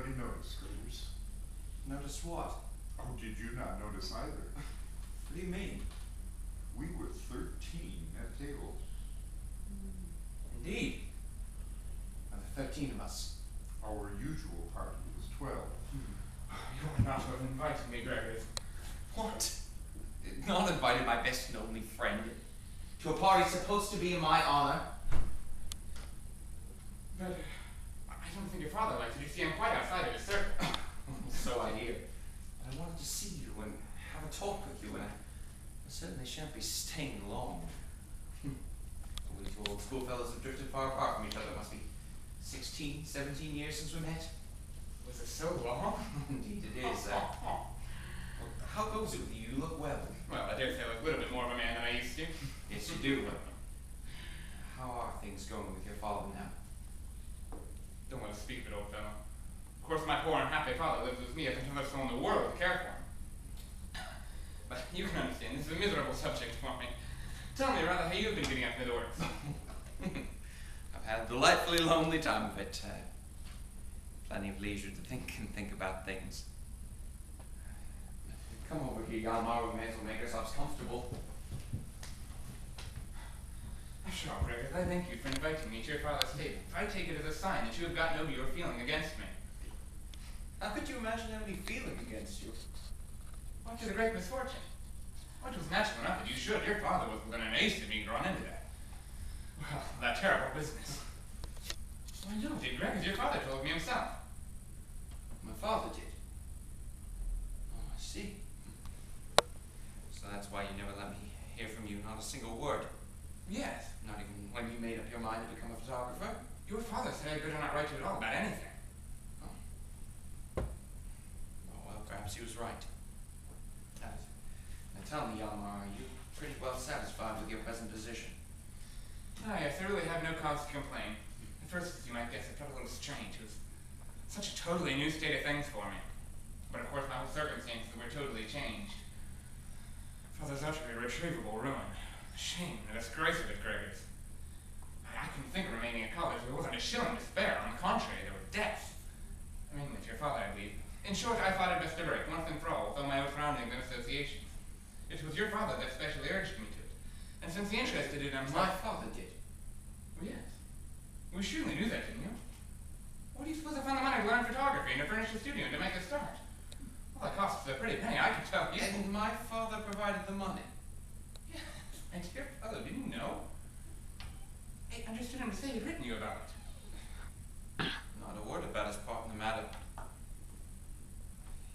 anybody notice, Graders? Notice what? Oh, did you not notice either? What do you mean? We were 13 at table. Indeed. There were 13 of us. Our usual party was 12. You ought not to have invited me, Gregors. What? Not invited my best and only friend to a party supposed to be in my honor? But I don't think your father likes it. You see, I'm quite outside of his circle. So I hear. But I wanted to see you and have a talk with you, and I certainly shan't be staying long. We two old schoolfellows have drifted far apart from each other. It must be 16, 17 years since we met. Was it so long? Indeed it is. Well, how goes it with you? You look well. Well, I dare say I look a little bit more of a man than I used to. Yes, you do. How are things going with your father now? Don't want to speak of it, old fellow. Of course, my poor unhappy father lives with me as if another soul in the world to care for him. But you can understand, this is a miserable subject for me. Tell me rather how you've been getting up in the works. I've had a delightfully lonely time of it. Plenty of leisure to think about things. Come over here, Hjalmer. We may as well make ourselves comfortable. Sure, Gregors, I thank you for inviting me to your father's table. I take it as a sign that you have gotten over your feeling against me. How could you imagine any feeling against you? What is a great misfortune? Well, it was natural enough that you should. Your father was within an ace of being drawn into that. Well, that terrible business. Well, you did, Gregors. Your father told me himself. My father did. Oh, I see. So that's why you never let me hear from you, not a single word. Yes. Not even when you made up your mind to become a photographer? Your father said I better not write to you at all about anything. Oh. Oh, well, perhaps he was right. Now tell me, Hjalmer, are you pretty well satisfied with your present position? Ah, yes, I really have no cause to complain. At first, as you might guess, it felt a little strange. It was such a totally new state of things for me. But of course, my whole circumstances were totally changed. Father's utterly irretrievable ruin. Shame, the disgrace of it, Gregors. I couldn't think of remaining at college. There wasn't a shilling to spare. On the contrary, there were debts. I mean, with your father, I believe. In short, I thought it best to break, once and for all, with all my old surroundings and associations. It was your father that specially urged me to it. And since he interested in himself... My father did. Oh, yes. We surely knew that, didn't you? What do you suppose I found the money to learn photography and to furnish the studio and to make a start? Well, that costs a pretty penny, I can tell you. And my father provided the money. Yeah, and your father didn't know. I understood him to say he'd written you about it. Not a word about his part in the matter.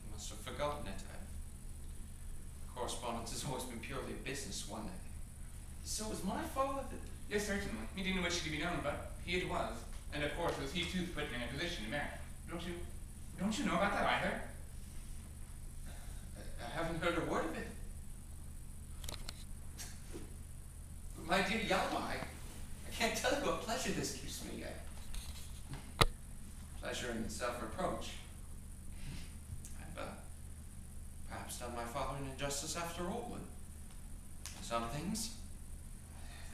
He must have forgotten it. Correspondence has always been purely a business one. So was my father? Yes, certainly. He didn't wish it to be known, but he it was. And of course, it was he too who put me in a position to marry. Don't you know about that either? I haven't heard a word of it. My dear Hjalmer, I can't tell you what pleasure this gives me. Pleasure in self-reproach. I've perhaps done my father an injustice after all. And some things.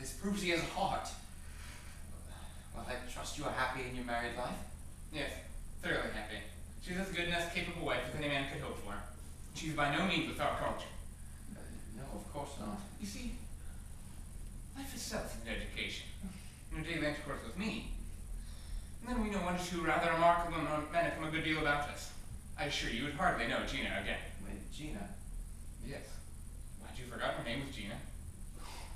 This proves he has a heart. Well, I trust you are happy in your married life? Yes, thoroughly happy. She's as good and as capable wife as any man could hope for. She's by no means without culture. No, of course not. You see, life itself is an education. In her daily intercourse with me. And then we know one or two rather remarkable men come a good deal about us. I assure you would hardly know Gina again. Wait, Gina? Yes. Why'd you forgot her name was Gina?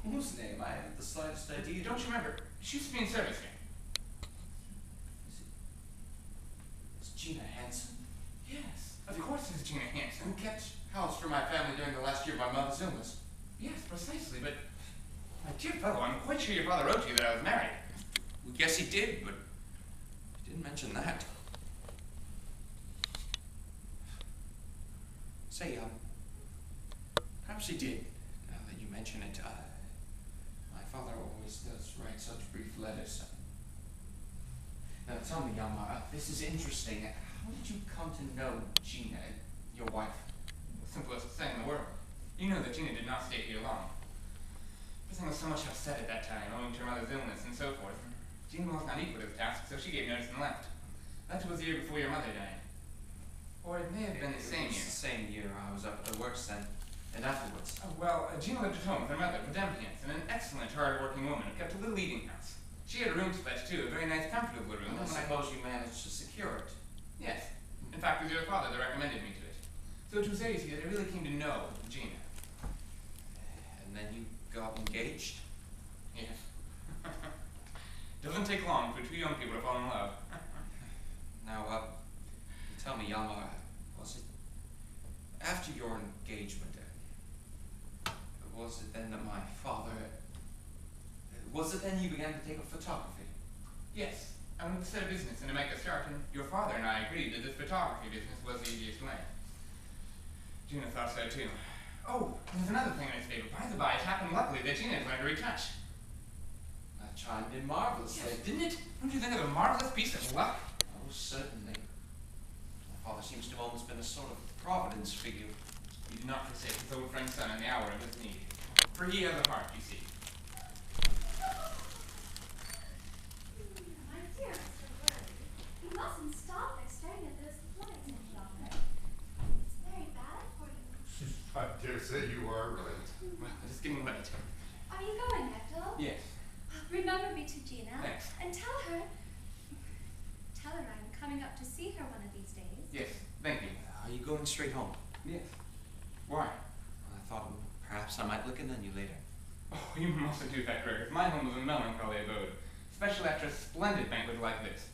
Whose name? I haven't the slightest idea. Don't you remember? She used to be in service here. Is Gina Hansen? Yes, of course it's Gina Hansen. Who kept house for my family during the last year of my mother's illness? Yes, precisely, but... My dear fellow, I'm quite sure your father wrote to you that I was married. Well, yes, he did, but he didn't mention that. Say, perhaps he did, now that you mention it. My father always does write such brief letters. Now tell me, Hjalmer, this is interesting. How did you come to know Gina, your wife? The simplest thing in the world. You know that Gina did not stay here long. Everything was so much upset at that time, owing to her mother's illness and so forth. Gina was not equal to the task, so she gave notice and left. That was the year before your mother died. Or it may have been the same It was year. the same year. I was up at the works then, and afterwards. Oh, well, Gina lived at home with her mother, Redemptions, and an excellent, hard-working woman who kept a little eating house. She had a room to let, too, a very nice, comfortable room. And I suppose you managed to secure it. Yes. In fact, it was your father that recommended me to it. So it was there, you see, that I really came to know Gina. And then you got engaged? Yes. Doesn't take long for two young people to fall in love. Now, tell me, Hjalmer, was it after your engagement, was it then that my father, was it then you began to take up photography? Yes. I wanted to set a business and to make a start, and your father and I agreed that this photography business was the easiest way. Gina thought so too. Oh, and there's another thing in his favor. By the by, it happened luckily that Gina had learned to retouch. That chimed in marvelously. Yes, didn't it? Don't you think it was a marvelous piece of luck? Oh, certainly. My father seems to have almost been a sort of providence figure. He did not forsake his old friend's son in the hour of his need. For he has a heart, you see. My dear Mr. Worthy, you mustn't stop staring at those flies any longer. It's very bad for you. I dare say you are right. Well, it is getting late. Are you going, Ethel? Yes. Remember me to Gina. Thanks. And tell her I'm coming up to see her one of these days. Yes, thank you. Are you going straight home? Yes. Why? I thought perhaps I might look in on you later. Oh, you mustn't do that, Greg. My home is a melancholy abode, especially after a splendid banquet like this.